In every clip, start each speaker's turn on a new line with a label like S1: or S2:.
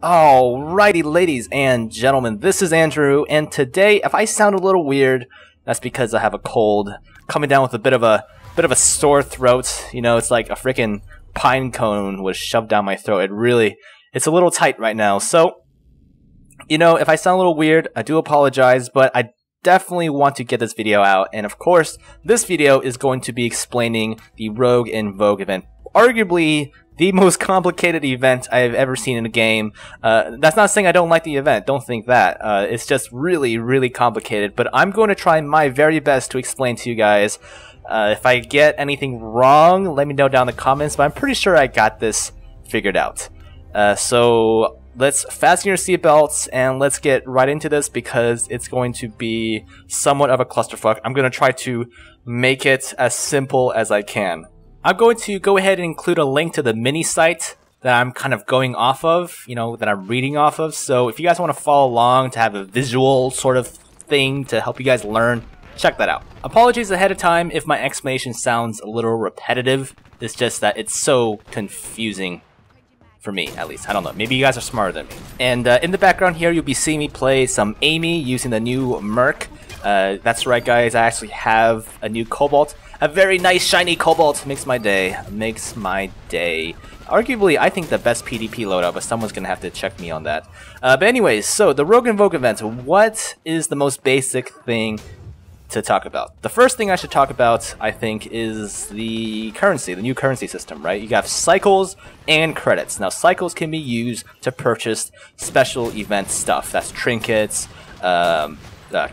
S1: Alrighty, ladies and gentlemen, this is Andrew, and today, if I sound a little weird, that's because I have a cold, coming down with a bit of a sore throat. You know, it's like a freaking pine cone was shoved down my throat. It's a little tight right now. So, you know, if I sound a little weird, I do apologize, but I definitely want to get this video out. And of course, this video is going to be explaining the Rogue and Vogue event, arguably the most complicated event I've ever seen in a game. That's not saying I don't like the event, don't think that. It's just really, really complicated, but I'm going to try my very best to explain to you guys. If I get anything wrong, let me know down in the comments, but I'm pretty sure I got this figured out. So let's fasten your seatbelts and let's get right into this because it's going to be somewhat of a clusterfuck. I'm going to try to make it as simple as I can. I'm going to go ahead and include a link to the mini site that I'm kind of going off of, you know, that I'm reading off of. So if you guys want to follow along to have a visual sort of thing to help you guys learn, check that out. Apologies ahead of time if my explanation sounds a little repetitive. It's just that it's so confusing for me, at least. I don't know. Maybe you guys are smarter than me. And in the background here, you'll be seeing me play some Aimee using the new Merc. That's right, guys. I actually have a new Cobalt. A very nice shiny Cobalt makes my day. Makes my day. Arguably, I think the best PvP loadout, but someone's gonna have to check me on that. But anyways, so the Rogue and Vogue event. What is the most basic thing to talk about? The first thing I should talk about, I think, is the currency, the new currency system, right? You have cycles and credits. Now, cycles can be used to purchase special event stuff. That's trinkets,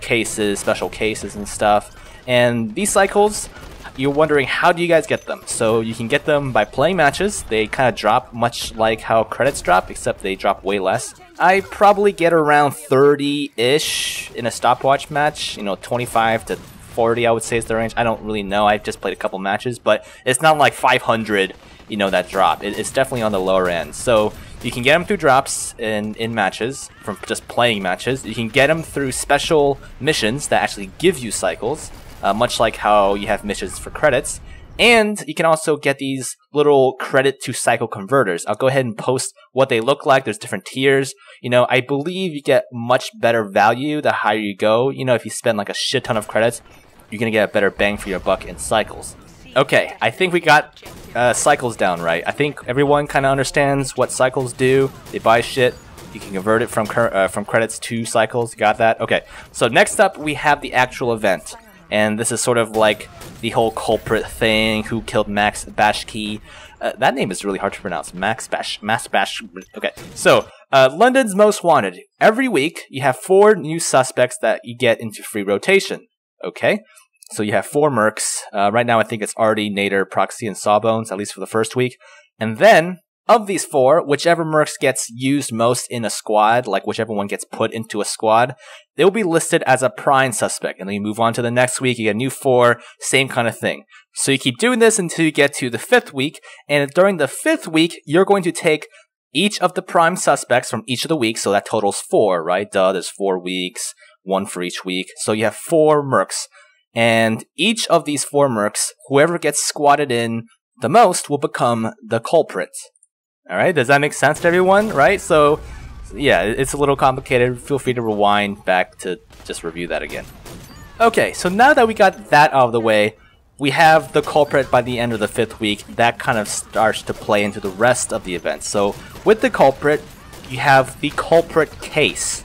S1: cases, special cases and stuff. And these cycles, you're wondering, how do you guys get them? So you can get them by playing matches. They kind of drop much like how credits drop, except they drop way less. I probably get around 30-ish in a stopwatch match. You know, 25 to 40 I would say is the range. I don't really know. I've just played a couple matches, but it's not like 500, you know, that drop. It's definitely on the lower end. So you can get them through drops in matches, from just playing matches. You can get them through special missions that actually give you cycles. Much like how you have missions for credits. And you can also get these little credit to cycle converters. I'll go ahead and post what they look like. There's different tiers. You know, I believe you get much better value the higher you go. You know, if you spend like a shit ton of credits, you're going to get a better bang for your buck in cycles. Okay, I think we got cycles down right. I think everyone kind of understands what cycles do. They buy shit. You can convert it from credits to cycles. Got that? Okay, so next up we have the actual event. And this is sort of like the whole culprit thing, who killed Max Bashki. That name is really hard to pronounce. Max Bash. Okay, so London's Most Wanted. Every week, you have 4 new suspects that you get into free rotation. Okay, so you have 4 mercs. Right now, I think it's Artie, Nader, Proxy, and Sawbones, at least for the first week. And then, of these 4, whichever mercs gets used most in a squad, like whichever one gets put into a squad, they will be listed as a prime suspect. And then you move on to the next week, you get a new 4, same kind of thing. So you keep doing this until you get to the 5th week, and during the 5th week, you're going to take each of the prime suspects from each of the weeks, so that totals 4, right? Duh, there's 4 weeks, 1 for each week. So you have 4 mercs. And each of these 4 mercs, whoever gets squatted in the most will become the culprit. Alright, does that make sense to everyone, right? So, yeah, it's a little complicated. Feel free to rewind back to just review that again. Okay, so now that we got that out of the way, we have the culprit by the end of the 5th week. That kind of starts to play into the rest of the event. So, with the culprit, you have the culprit case,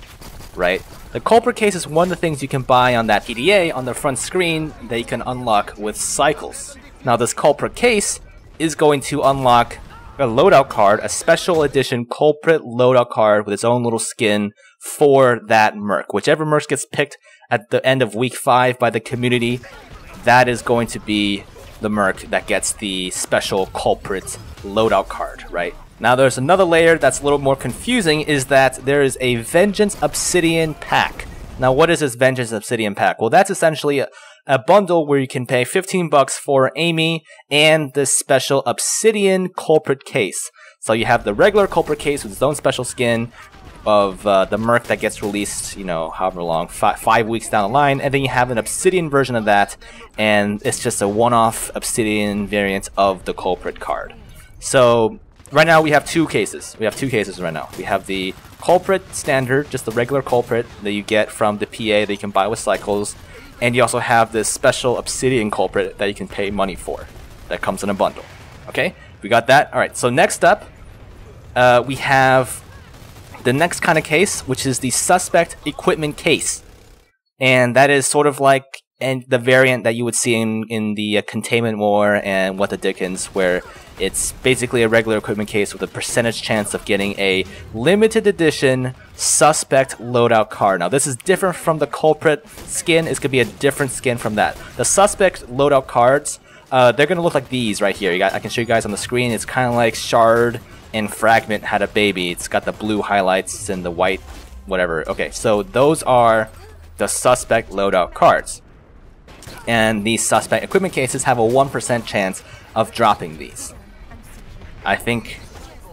S1: right? The culprit case is one of the things you can buy on that PDA on the front screen that you can unlock with cycles. Now, this culprit case is going to unlock a loadout card, a special edition culprit loadout card with its own little skin for that merc. Whichever merc gets picked at the end of week 5 by the community, that is going to be the merc that gets the special culprit loadout card, right? Now there's another layer that's a little more confusing, is that there is a Vengeance Obsidian pack. Now what is this Vengeance Obsidian pack? Well, that's essentially a bundle where you can pay 15 bucks for Aimee and this special Obsidian culprit case. So you have the regular culprit case with its own special skin of the merc that gets released, you know, however long, 5 weeks down the line, and then you have an Obsidian version of that, and it's just a one-off Obsidian variant of the culprit card. So Right now we have two cases. We have two cases right now. We have the culprit standard, just the regular culprit that you get from the PA that you can buy with cycles, and you also have this special obsidian culprit that you can pay money for. That comes in a bundle. Okay, we got that. All right. So next up, we have the next kind of case, which is the suspect equipment case, and that is sort of like the variant that you would see in the Containment War and What the Dickens, where it's basically a regular equipment case with a percentage chance of getting a limited edition suspect loadout card. Now this is different from the culprit skin. It's gonna be a different skin from that. The suspect loadout cards, they're gonna look like these right here. I can show you guys on the screen. It's kind of like Shard and Fragment had a baby. It's got the blue highlights and the white whatever. Okay, so those are the suspect loadout cards. And these suspect equipment cases have a 1% chance of dropping these. I think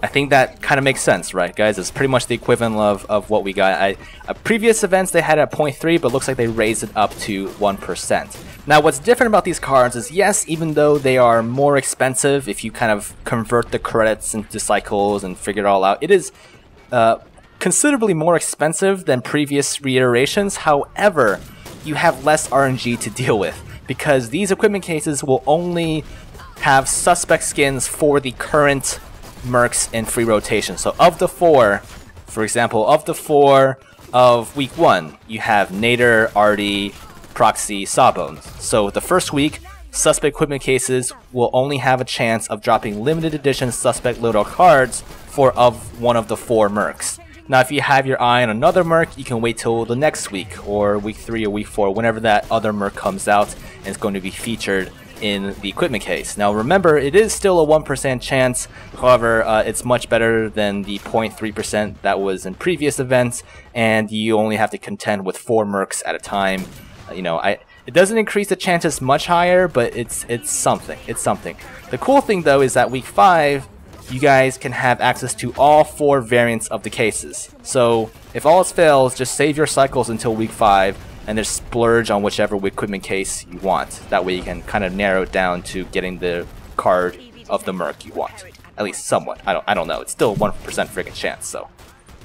S1: that kind of makes sense, right, guys? It's pretty much the equivalent of what we got. Previous events they had at 0.3, but looks like they raised it up to 1%. Now, what's different about these cards is, yes, even though they are more expensive, if you kind of convert the credits into cycles and figure it all out, it is considerably more expensive than previous reiterations. However, you have less RNG to deal with, because these equipment cases will only have suspect skins for the current mercs in free rotation. So of the 4, for example, of the 4 of week 1, you have Nader, Artie, Proxy, Sawbones. So the first week, suspect equipment cases will only have a chance of dropping limited edition suspect loadout cards for one of the 4 mercs. Now, if you have your eye on another merc, you can wait till the next week, or week 3 or week 4, whenever that other merc comes out and it's going to be featured in the equipment case. Now remember, it is still a 1% chance. However, it's much better than the 0.3% that was in previous events, and you only have to contend with 4 mercs at a time. It doesn't increase the chances much higher, but it's something. It's something. The cool thing though is that week 5, you guys can have access to all 4 variants of the cases. So if all else fails, just save your cycles until week 5 and just splurge on whichever equipment case you want. That way you can kind of narrow it down to getting the card of the merc you want. At least somewhat. I don't know. It's still a 1% freaking chance. So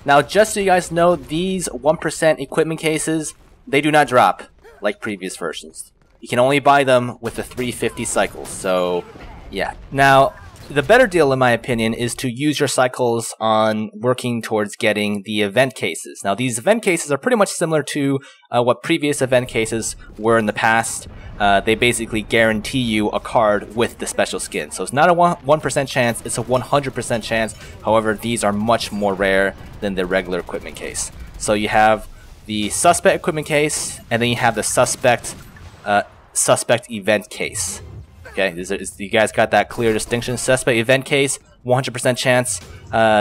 S1: now, just so you guys know, these 1% equipment cases, they do not drop like previous versions. You can only buy them with the 350 cycles. So yeah. Now, the better deal, in my opinion, is to use your cycles on working towards getting the event cases. Now, these event cases are pretty much similar to what previous event cases were in the past. They basically guarantee you a card with the special skin. So it's not a 1% chance, it's a 100% chance. However, these are much more rare than the regular equipment case. So you have the suspect equipment case, and then you have the suspect event case. Okay, you guys got that clear distinction. Suspect event case, 100% chance.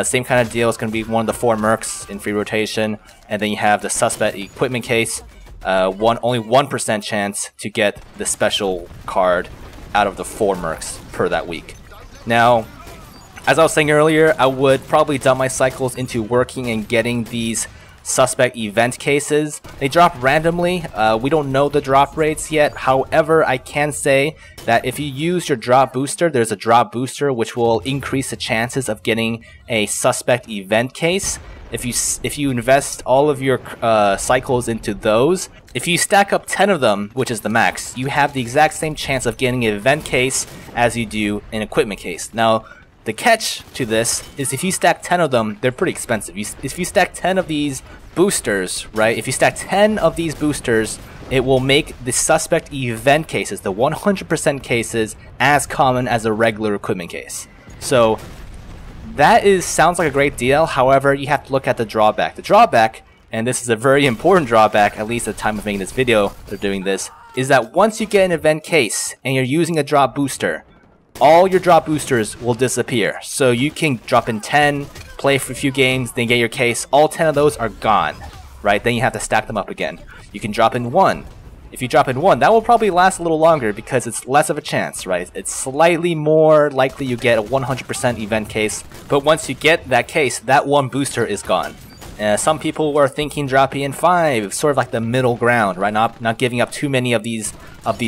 S1: Same kind of deal. It's going to be one of the 4 mercs in free rotation. And then you have the suspect equipment case. Only 1% chance to get the special card out of the 4 mercs per that week. Now, as I was saying earlier, I would probably dump my cycles into working and getting these suspect event cases. They drop randomly. We don't know the drop rates yet. However, I can say that if you use your drop booster, there's a drop booster which will increase the chances of getting a suspect event case. If you invest all of your cycles into those, if you stack up 10 of them, which is the max, you have the exact same chance of getting an event case as you do an equipment case. Now, the catch to this is if you stack 10 of them, they're pretty expensive. If you stack 10 of these boosters, right? If you stack 10 of these boosters, it will make the suspect event cases, the 100% cases, as common as a regular equipment case. So that sounds like a great deal. However, you have to look at the drawback. The drawback, and this is a very important drawback, at least at the time of making this video, they're doing this, is that once you get an event case and you're using a drop booster, all your drop boosters will disappear. So you can drop in 10, play for a few games, then get your case. All 10 of those are gone, right? Then you have to stack them up again. You can drop in 1. If you drop in 1, that will probably last a little longer because it's less of a chance, right? It's slightly more likely you get a 100% event case. But once you get that case, that 1 booster is gone. Some people were thinking dropping in 5, sort of like the middle ground, right? Not giving up too many of these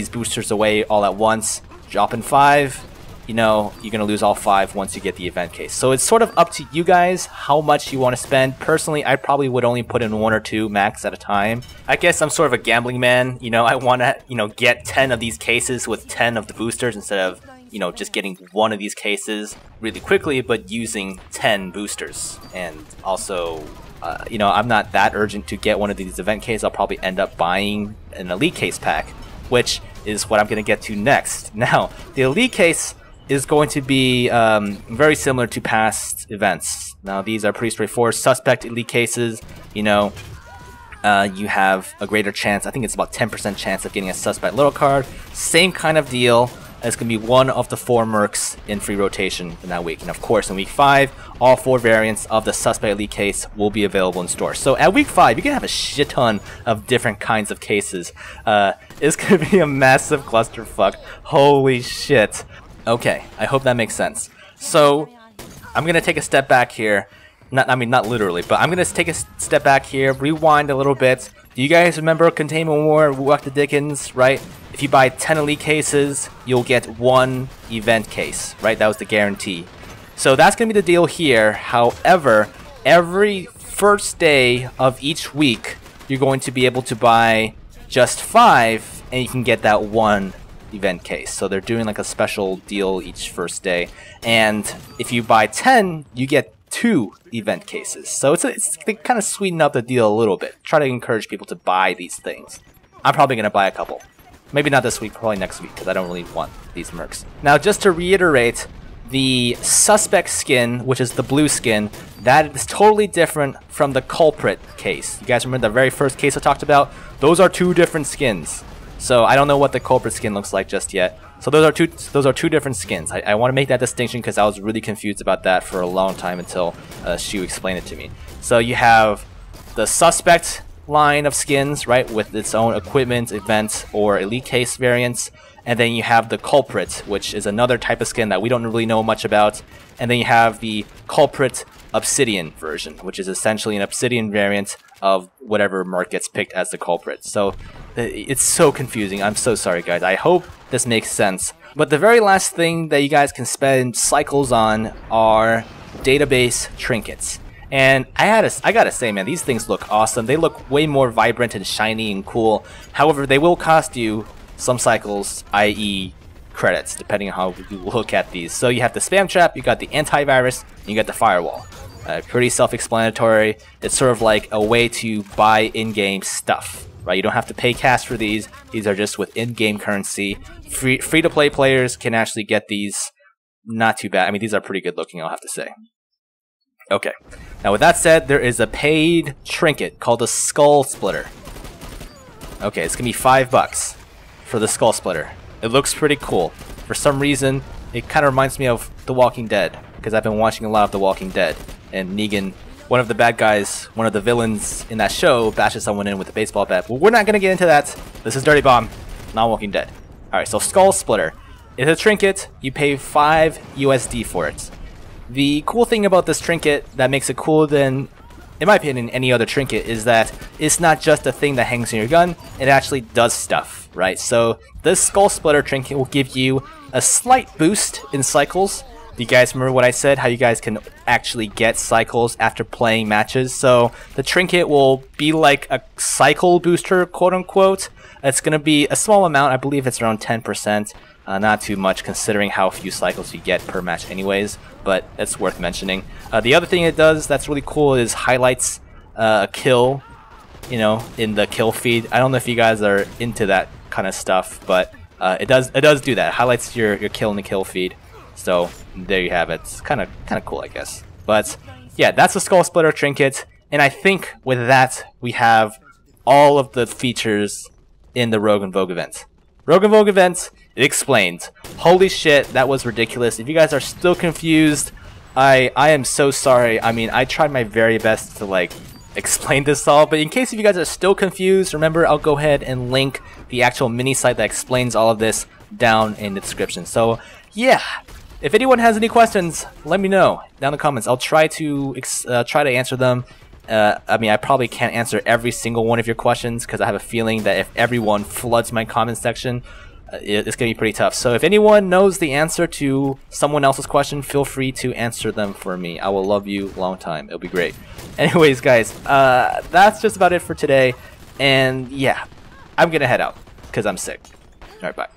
S1: boosters away all at once. Drop in 5. you know, you're going to lose all 5 once you get the event case. So it's sort of up to you guys how much you want to spend. Personally, I probably would only put in 1 or 2 max at a time. I guess I'm sort of a gambling man. You know, I want to, you know, get 10 of these cases with 10 of the boosters instead of, you know, just getting 1 of these cases really quickly, but using 10 boosters. And also, you know, I'm not that urgent to get one of these event cases. I'll probably end up buying an elite case pack, which is what I'm going to get to next. Now, the elite case is going to be very similar to past events. Now, these are pretty straightforward. Suspect elite cases, you know, you have a greater chance, I think it's about 10% chance of getting a suspect little card. Same kind of deal. It's going to be 1 of the 4 mercs in free rotation in that week. And of course, in week 5, all 4 variants of the suspect elite case will be available in store. So at week 5, you can have a shit ton of different kinds of cases. It's going to be a massive clusterfuck. Holy shit. Okay, I hope that makes sense. So I'm going to take a step back here. Not literally, but I'm going to take a step back here, rewind a little bit. Do you guys remember Containment War, Walk the Dickens, right? If you buy 10 elite cases, you'll get 1 event case, right? That was the guarantee. So that's going to be the deal here. However, every first day of each week, you're going to be able to buy just 5, and you can get that 1 event case. So they're doing like a special deal each first day. And if you buy 10, you get 2 event cases. So they kind of sweeten up the deal a little bit. Try to encourage people to buy these things. I'm probably going to buy a couple. Maybe not this week, probably next week, because I don't really want these mercs. Now, just to reiterate, the suspect skin, which is the blue skin, that is totally different from the culprit case. You guys remember the very first case I talked about? Those are 2 different skins. So I don't know what the culprit skin looks like just yet. So those are two different skins. I want to make that distinction because I was really confused about that for a long time until Shu explained it to me. So you have the suspect line of skins, right, with its own equipment, event, or elite case variants. And then you have the culprit, which is another type of skin that we don't really know much about. And then you have the culprit obsidian version, which is essentially an obsidian variant of whatever mark gets picked as the culprit. So it's so confusing. I'm so sorry, guys. I hope this makes sense. But the very last thing that you guys can spend cycles on are database trinkets. And I gotta say, man, these things look awesome. They look way more vibrant and shiny and cool. However, they will cost you some cycles, i.e. credits, depending on how you look at these. So you have the spam trap, you got the antivirus, and you got the firewall. Pretty self-explanatory. It's sort of like a way to buy in-game stuff, right? You don't have to pay cash for these. These are just with in-game currency. Free-to-play players can actually get these. Not too bad. I mean, these are pretty good looking, I'll have to say. Okay. Now, with that said, there is a paid trinket called the Skull Splitter. Okay, it's gonna be $5 for the Skull Splitter. It looks pretty cool. For some reason, it kind of reminds me of The Walking Dead, because I've been watching a lot of The Walking Dead. And Negan, one of the bad guys, one of the villains in that show, bashes someone in with a baseball bat. But we're not gonna get into that. This is Dirty Bomb, not Walking Dead. Alright, so Skull Splitter. It's a trinket. You pay 5 USD for it. The cool thing about this trinket that makes it cooler than, in my opinion, any other trinket is that it's not just a thing that hangs in your gun, it actually does stuff, right? So this Skull Splitter trinket will give you a slight boost in cycles. Do you guys remember what I said? How you guys can actually get cycles after playing matches? So the trinket will be like a cycle booster, quote unquote. It's going to be a small amount, I believe it's around 10%. Not too much considering how few cycles you get per match anyways, but it's worth mentioning. The other thing it does that's really cool is highlights a kill, you know, in the kill feed. I don't know if you guys are into that kind of stuff, but it does do that. It highlights your kill in the kill feed. So there you have it. It's kind of cool, I guess. But yeah, that's the Skull Splitter trinket, and I think with that we have all of the features in the Rogue and Vogue event. Rogue and Vogue event, it explained. Holy shit, that was ridiculous. If you guys are still confused, I am so sorry. I mean, I tried my very best to like explain this all, but in case if you guys are still confused, remember I'll go ahead and link the actual mini site that explains all of this down in the description. So yeah, if anyone has any questions, let me know down in the comments. I'll try to answer them. I mean, I probably can't answer every single one of your questions because I have a feeling that if everyone floods my comment section, it's gonna be pretty tough. So if anyone knows the answer to someone else's question, feel free to answer them for me. I will love you long time. It'll be great. Anyways, guys, that's just about it for today. And yeah, I'm gonna head out because I'm sick. All right, bye.